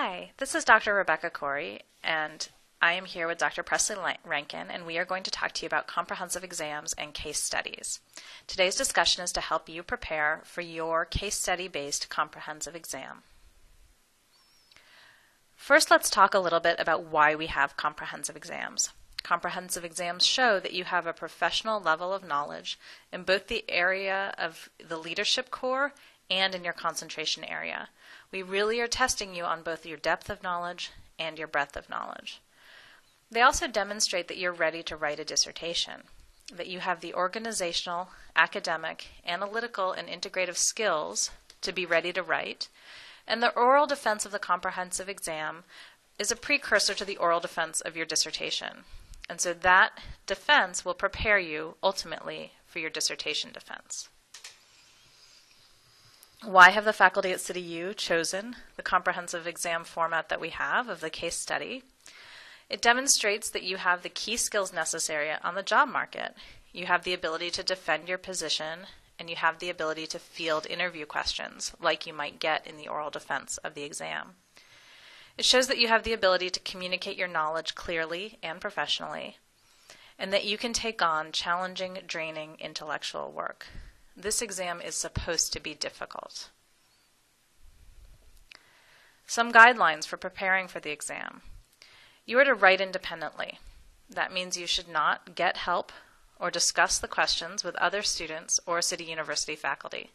Hi, this is Dr. Rebecca Corey, and I am here with Dr. Presley Rankin, and we are going to talk to you about comprehensive exams and case studies. Today's discussion is to help you prepare for your case study-based comprehensive exam. First, let's talk a little bit about why we have comprehensive exams. Comprehensive exams show that you have a professional level of knowledge in both the area of the leadership core and in your concentration area. We really are testing you on both your depth of knowledge and your breadth of knowledge. They also demonstrate that you're ready to write a dissertation, that you have the organizational, academic, analytical, and integrative skills to be ready to write, and the oral defense of the comprehensive exam is a precursor to the oral defense of your dissertation. And so that defense will prepare you ultimately for your dissertation defense. Why have the faculty at CityU chosen the comprehensive exam format that we have of the case study? It demonstrates that you have the key skills necessary on the job market. You have the ability to defend your position, and you have the ability to field interview questions like you might get in the oral defense of the exam. It shows that you have the ability to communicate your knowledge clearly and professionally, and that you can take on challenging, draining intellectual work. This exam is supposed to be difficult. Some guidelines for preparing for the exam. You are to write independently. That means you should not get help or discuss the questions with other students or City University faculty.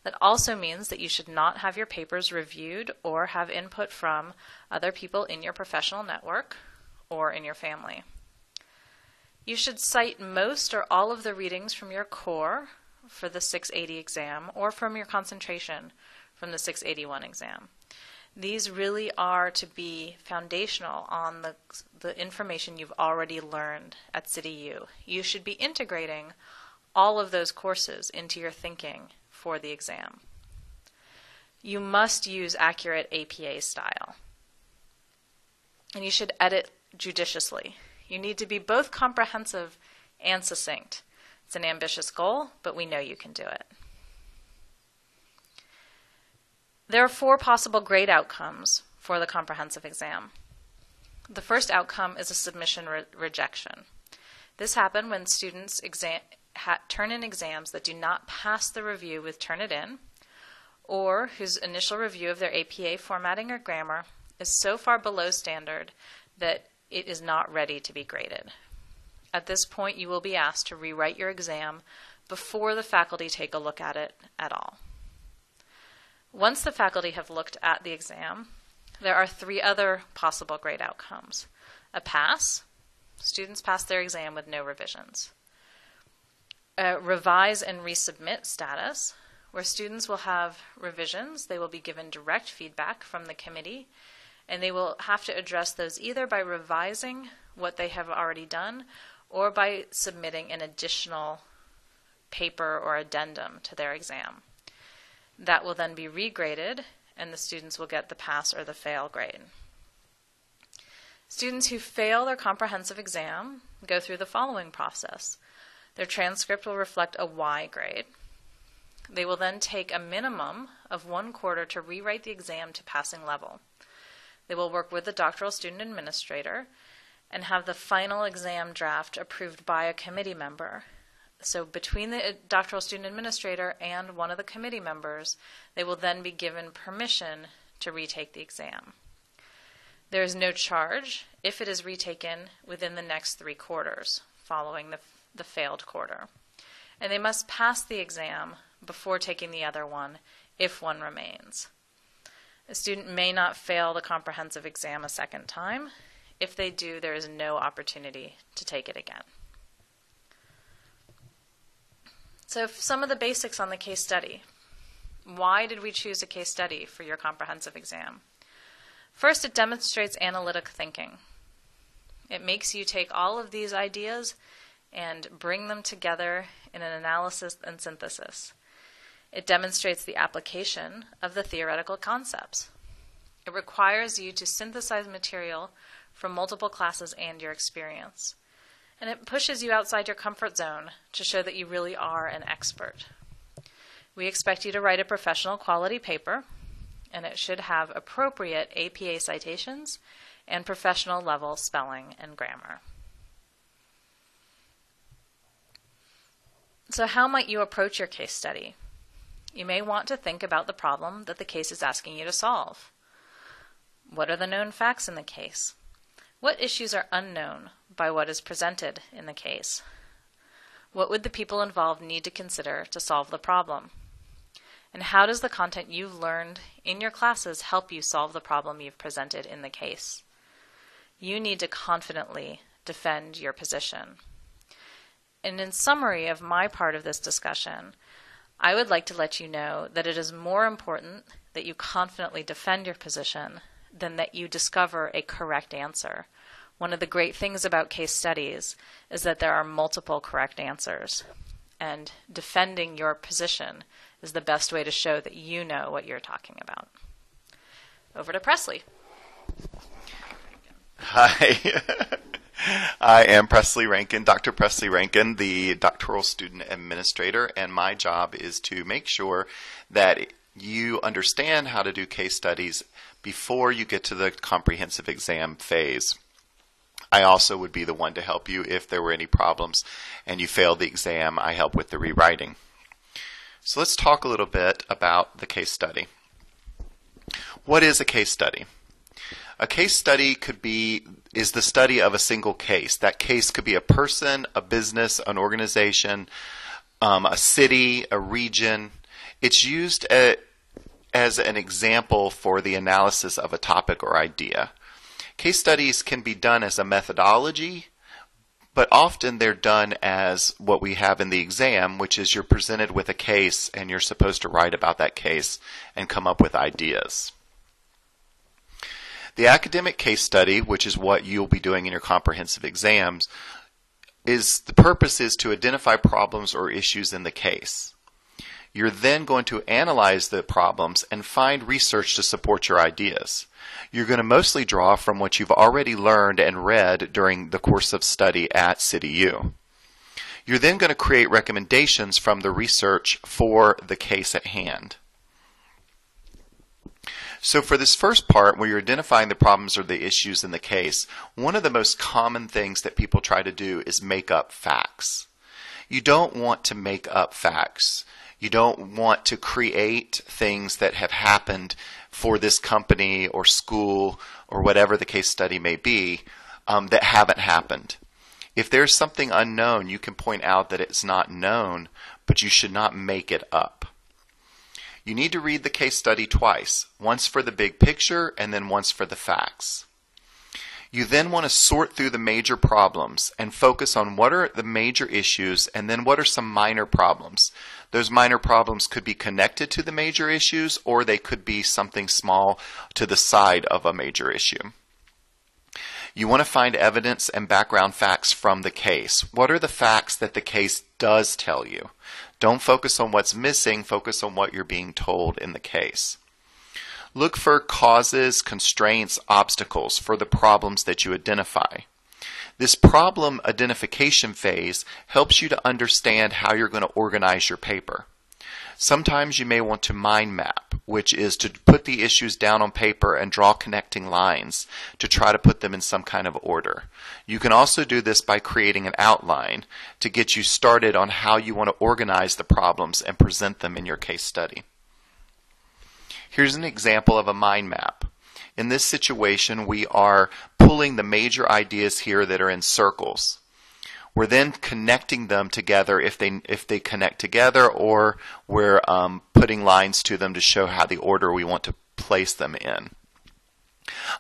That also means that you should not have your papers reviewed or have input from other people in your professional network or in your family. You should cite most or all of the readings from your core for the 680 exam or from your concentration from the 681 exam. These really are to be foundational on the information you've already learned at CityU. You should be integrating all of those courses into your thinking for the exam. You must use accurate APA style. And you should edit judiciously. You need to be both comprehensive and succinct. It's an ambitious goal, but we know you can do it. There are 4 possible grade outcomes for the comprehensive exam. The first outcome is a submission rejection. This happens when students turn in exams that do not pass the review with Turnitin, or whose initial review of their APA formatting or grammar is so far below standard that it is not ready to be graded. At this point, you will be asked to rewrite your exam before the faculty take a look at it at all. Once the faculty have looked at the exam, there are 3 other possible grade outcomes. A pass, students pass their exam with no revisions. A revise and resubmit status, where students will have revisions. They will be given direct feedback from the committee, and they will have to address those either by revising what they have already done or by submitting an additional paper or addendum to their exam. That will then be regraded, and the students will get the pass or the fail grade. Students who fail their comprehensive exam go through the following process. Their transcript will reflect a Y grade. They will then take a minimum of 1 quarter to rewrite the exam to passing level. They will work with the doctoral student administrator and have the final exam draft approved by a committee member. So between the doctoral student administrator and one of the committee members, they will then be given permission to retake the exam. There is no charge if it is retaken within the next 3 quarters following the failed quarter. And they must pass the exam before taking the other one if one remains. A student may not fail the comprehensive exam a second time. If they do, there is no opportunity to take it again. So some of the basics on the case study. Why did we choose a case study for your comprehensive exam? First, it demonstrates analytic thinking. It makes you take all of these ideas and bring them together in an analysis and synthesis. It demonstrates the application of the theoretical concepts. It requires you to synthesize material from multiple classes and your experience. And it pushes you outside your comfort zone to show that you really are an expert. We expect you to write a professional quality paper. and it should have appropriate APA citations and professional level spelling and grammar. So how might you approach your case study? You may want to think about the problem that the case is asking you to solve. What are the known facts in the case? What issues are unknown by what is presented in the case? What would the people involved need to consider to solve the problem? And how does the content you've learned in your classes help you solve the problem you've presented in the case? You need to confidently defend your position. And in summary of my part of this discussion, I would like to let you know that it is more important that you confidently defend your position than that you discover a correct answer. One of the great things about case studies is that there are multiple correct answers, and defending your position is the best way to show that you know what you're talking about. Over to Presley. Hi. I am Presley Rankin, Dr. Presley Rankin, the doctoral student administrator, and my job is to make sure that you understand how to do case studies before you get to the comprehensive exam phase. I also would be the one to help you if there were any problems and you failed the exam. I help with the rewriting. So let's talk a little bit about the case study. What is a case study? A case study is the study of a single case. That case could be a person, a business, an organization, a city, a region. It's used as an example for the analysis of a topic or idea. Case studies can be done as a methodology, but often they're done as what we have in the exam, which is you're presented with a case and you're supposed to write about that case and come up with ideas. The academic case study, which is what you'll be doing in your comprehensive exams, the purpose is to identify problems or issues in the case. You're then going to analyze the problems and find research to support your ideas. You're going to mostly draw from what you've already learned and read during the course of study at CityU. You're then going to create recommendations from the research for the case at hand. So for this first part, where you're identifying the problems or the issues in the case, one of the most common things that people try to do is make up facts. You don't want to make up facts. You don't want to create things that have happened for this company or school or whatever the case study may be that haven't happened. If there's something unknown, you can point out that it's not known, but you should not make it up. You need to read the case study twice, once for the big picture and then once for the facts. You then want to sort through the major problems and focus on what are the major issues and then what are some minor problems. Those minor problems could be connected to the major issues or they could be something small to the side of a major issue. You want to find evidence and background facts from the case. What are the facts that the case does tell you? Don't focus on what's missing, focus on what you're being told in the case. Look for causes, constraints, obstacles for the problems that you identify. This problem identification phase helps you to understand how you're going to organize your paper. Sometimes you may want to mind map, which is to put the issues down on paper and draw connecting lines to try to put them in some kind of order. You can also do this by creating an outline to get you started on how you want to organize the problems and present them in your case study. Here's an example of a mind map. In this situation, we are pulling the major ideas here that are in circles. We're then connecting them together if they connect together, or we're putting lines to them to show how the order we want to place them in.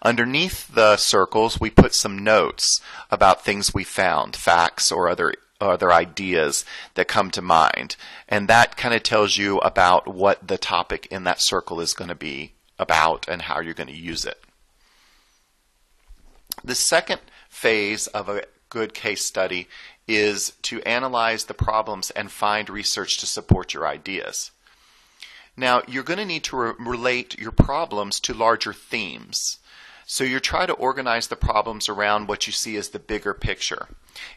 Underneath the circles, we put some notes about things we found, facts or other ideas that come to mind. And that kind of tells you about what the topic in that circle is going to be about and how you're going to use it. The second phase of a good case study is to analyze the problems and find research to support your ideas. Now, you're going to need to relate your problems to larger themes. So you try to organize the problems around what you see as the bigger picture.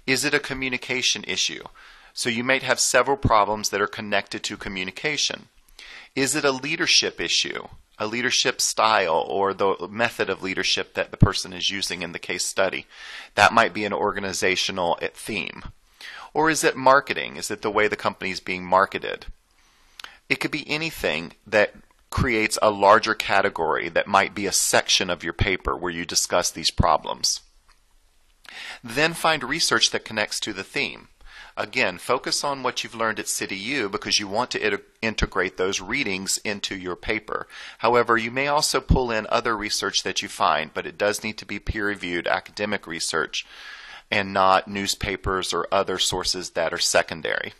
Is it a communication issue? So you might have several problems that are connected to communication. Is it a leadership issue? a leadership style or the method of leadership that the person is using in the case study? That might be an organizational theme. Or is it marketing? Is it the way the company is being marketed? It could be anything that creates a larger category that might be a section of your paper where you discuss these problems. Then find research that connects to the theme. Again, focus on what you've learned at CityU because you want to integrate those readings into your paper. However, you may also pull in other research that you find, but it does need to be peer-reviewed academic research and not newspapers or other sources that are secondary.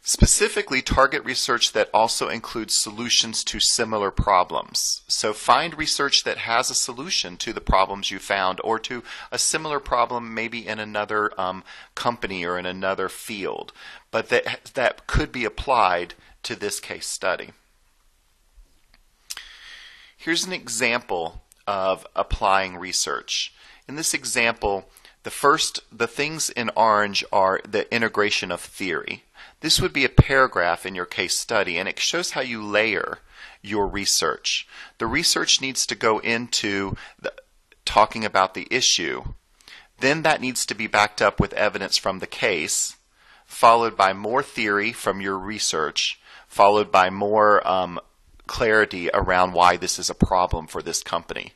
Specifically, target research that also includes solutions to similar problems. So find research that has a solution to the problems you found or to a similar problem maybe in another company or in another field, but that could be applied to this case study. Here's an example of applying research. In this example, the things in orange are the integration of theory. This would be a paragraph in your case study, and it shows how you layer your research. The research needs to go into talking about the issue. Then that needs to be backed up with evidence from the case, followed by more theory from your research, followed by more clarity around why this is a problem for this company.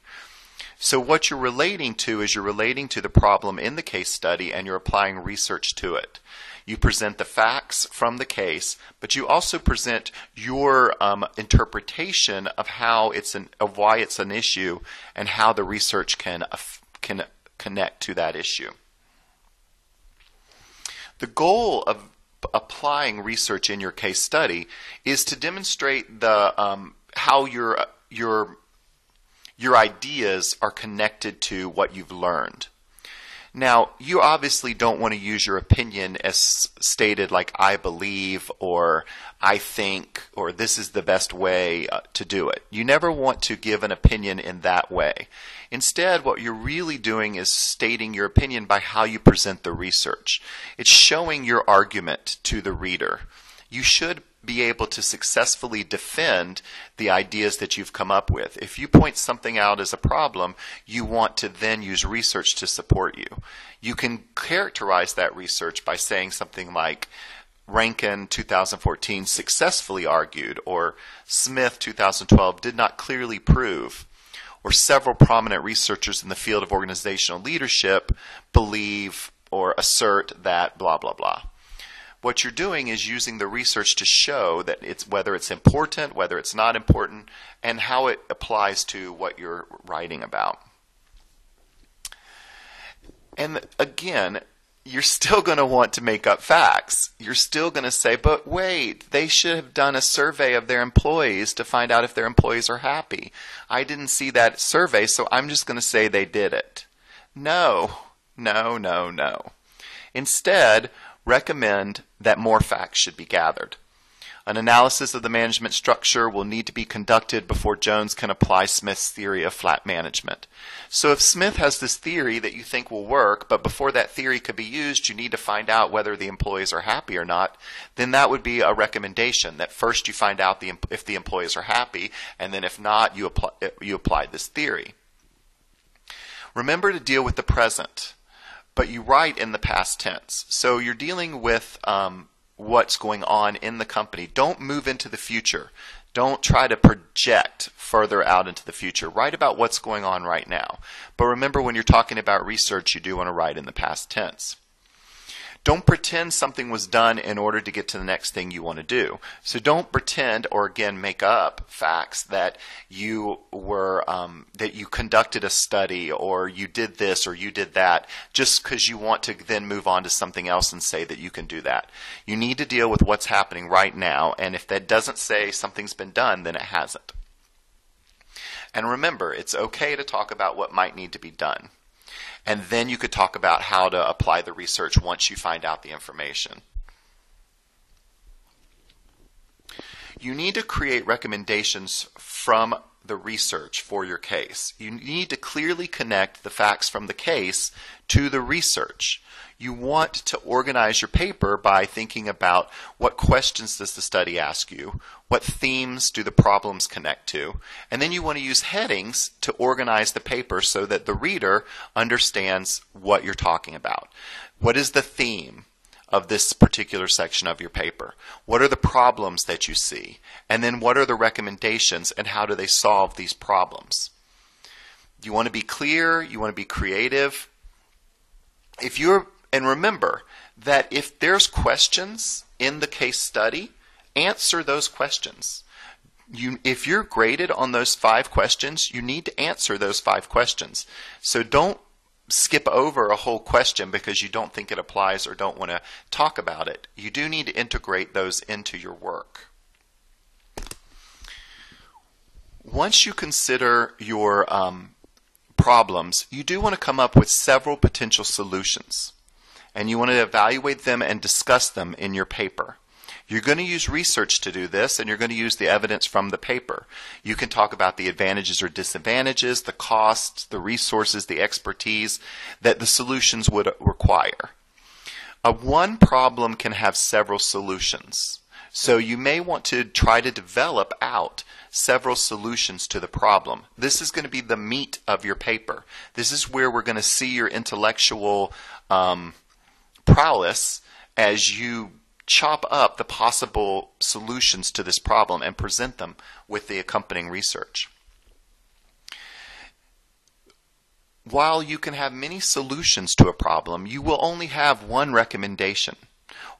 So what you're relating to is you're relating to the problem in the case study and you're applying research to it. You present the facts from the case, but you also present your interpretation of of why it's an issue and how the research can connect to that issue. The goal of applying research in your case study is to demonstrate how your ideas are connected to what you've learned. Now, you obviously don't want to use your opinion as stated like I believe or I think or this is the best way to do it. You never want to give an opinion in that way. Instead, what you're really doing is stating your opinion by how you present the research. It's showing your argument to the reader. You should be able to successfully defend the ideas that you've come up with. If you point something out as a problem, you want to then use research to support you. You can characterize that research by saying something like, Rankin 2014 successfully argued, or Smith 2012 did not clearly prove, or several prominent researchers in the field of organizational leadership believe or assert that blah, blah, blah. What you're doing is using the research to show that whether it's important, whether it's not important, and how it applies to what you're writing about. And again, you're still going to want to make up facts. You're still going to say, but wait, they should have done a survey of their employees to find out if their employees are happy. I didn't see that survey, so I'm just going to say they did it. No. Instead, recommend that more facts should be gathered. An analysis of the management structure will need to be conducted before Jones can apply Smith's theory of flat management. So if Smith has this theory that you think will work, but before that theory could be used, you need to find out whether the employees are happy or not, then that would be a recommendation that first you find out if the employees are happy, and then if not, you apply this theory. Remember to deal with the present, but you write in the past tense. So you're dealing with what's going on in the company. Don't move into the future. Don't try to project further out into the future. Write about what's going on right now. But remember, when you're talking about research, you do want to write in the past tense. Don't pretend something was done in order to get to the next thing you want to do. So don't pretend or again make up facts that you were that you conducted a study or you did this or you did that just because you want to then move on to something else and say that you can do that. You need to deal with what's happening right now, and if that doesn't say something's been done, then it hasn't. And remember, it's okay to talk about what might need to be done. And then you could talk about how to apply the research once you find out the information. You need to create recommendations from the research for your case. You need to clearly connect the facts from the case to the research. You want to organize your paper by thinking about what questions does the study ask you, what themes do the problems connect to, and then you want to use headings to organize the paper so that the reader understands what you're talking about. What is the theme of this particular section of your paper? What are the problems that you see? And then what are the recommendations and how do they solve these problems? You want to be clear, you want to be creative. And remember that if there's questions in the case study, answer those questions. If you're graded on those 5 questions, you need to answer those 5 questions. So don't skip over a whole question because you don't think it applies or don't want to talk about it. You do need to integrate those into your work. Once you consider your problems, you do want to come up with several potential solutions. And you want to evaluate them and discuss them in your paper. You're going to use research to do this, and you're going to use the evidence from the paper. You can talk about the advantages or disadvantages, the costs, the resources, the expertise that the solutions would require. One problem can have several solutions. So you may want to try to develop out several solutions to the problem. This is going to be the meat of your paper. This is where we're going to see your intellectual prowess as you chop up the possible solutions to this problem and present them with the accompanying research. While you can have many solutions to a problem, you will only have one recommendation,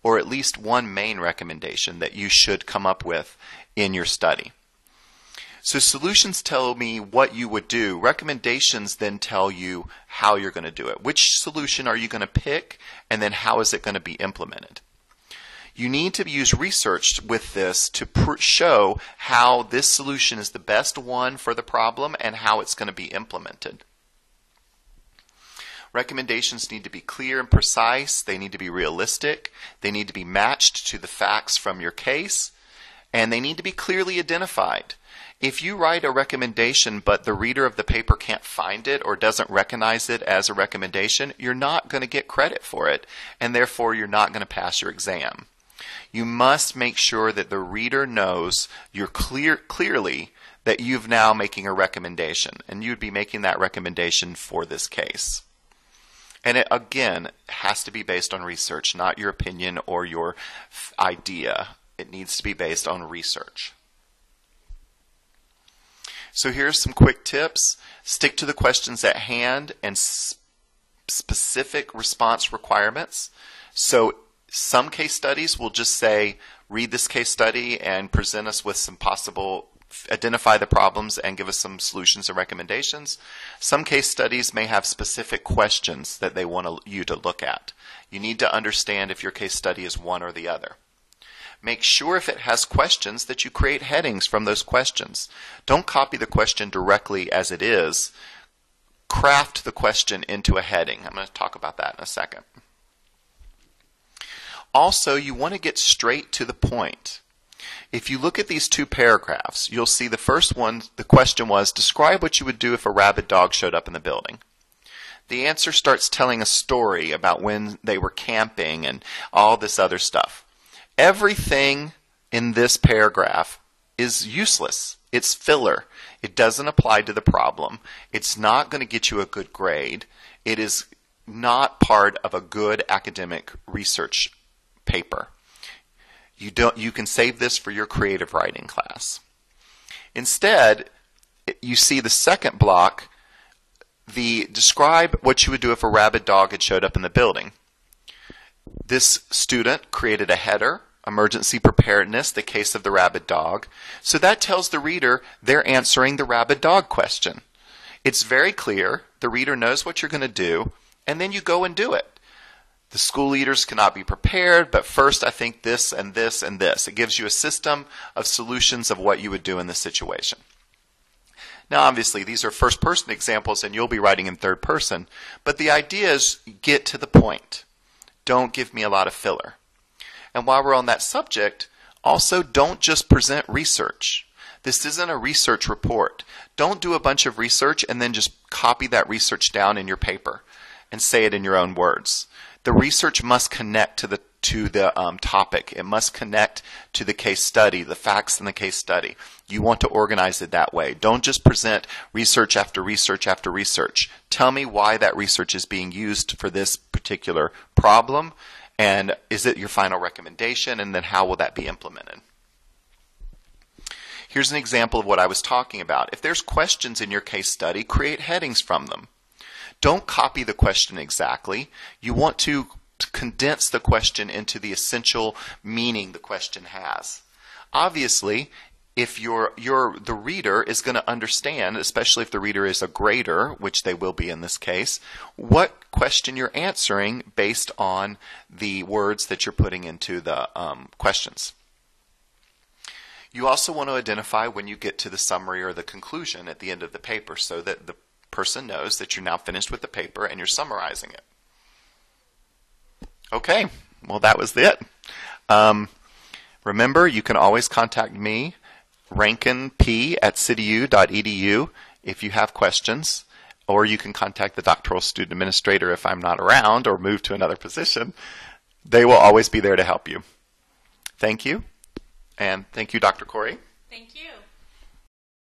or at least one main recommendation that you should come up with in your study. So solutions tell me what you would do. Recommendations then tell you how you're going to do it. Which solution are you going to pick, and then how is it going to be implemented? You need to use research with this to show how this solution is the best one for the problem and how it's going to be implemented. Recommendations need to be clear and precise. They need to be realistic. They need to be matched to the facts from your case, and they need to be clearly identified. If you write a recommendation but the reader of the paper can't find it or doesn't recognize it as a recommendation, you're not going to get credit for it, and therefore you're not going to pass your exam. You must make sure that the reader knows you're clearly that you've now making a recommendation, and you'd be making that recommendation for this case. And it, again, has to be based on research, not your opinion or your idea. It needs to be based on research. So here's some quick tips. Stick to the questions at hand and specific response requirements. So some case studies will just say, read this case study and present us with some possible, identify the problems and give us some solutions and recommendations. Some case studies may have specific questions that they want you to look at. You need to understand if your case study is one or the other. Make sure if it has questions that you create headings from those questions. Don't copy the question directly as it is. Craft the question into a heading. I'm going to talk about that in a second. Also, you want to get straight to the point. If you look at these 2 paragraphs, you'll see the first one, the question was, describe what you would do if a rabid dog showed up in the building. The answer starts telling a story about when they were camping and all this other stuff. Everything in this paragraph is useless. It's filler. It doesn't apply to the problem. It's not going to get you a good grade. It is not part of a good academic research paper. You can save this for your creative writing class. Instead, you see the second block, describe what you would do if a rabid dog had showed up in the building. This student created a header, emergency preparedness, the case of the rabid dog. So that tells the reader they're answering the rabid dog question. It's very clear. The reader knows what you're going to do, and then you go and do it. The school leaders cannot be prepared, but first I think this and this and this. It gives you a system of solutions of what you would do in this situation. Now, obviously, these are first-person examples, and you'll be writing in third person, but the idea is get to the point. Don't give me a lot of filler. And while we're on that subject, also don't just present research. This isn't a research report. Don't do a bunch of research and then just copy that research down in your paper and say it in your own words. The research must connect to the topic. It must connect to the case study, the facts in the case study. You want to organize it that way. Don't just present research after research after research. Tell me why that research is being used for this particular problem, and is it your final recommendation, and then how will that be implemented? Here's an example of what I was talking about. If there's questions in your case study, create headings from them. Don't copy the question exactly. You want to condense the question into the essential meaning the question has. Obviously, if the reader is going to understand, especially if the reader is a grader, which they will be in this case, what question you're answering based on the words that you're putting into the questions. You also want to identify when you get to the summary or the conclusion at the end of the paper so that the person knows that you're now finished with the paper and you're summarizing it. Okay, well that was it. Remember, you can always contact me, rankinp@cityu.edu, if you have questions, or you can contact the doctoral student administrator if I'm not around or move to another position. They will always be there to help you. Thank you, and thank you, Dr. Corey. Thank you.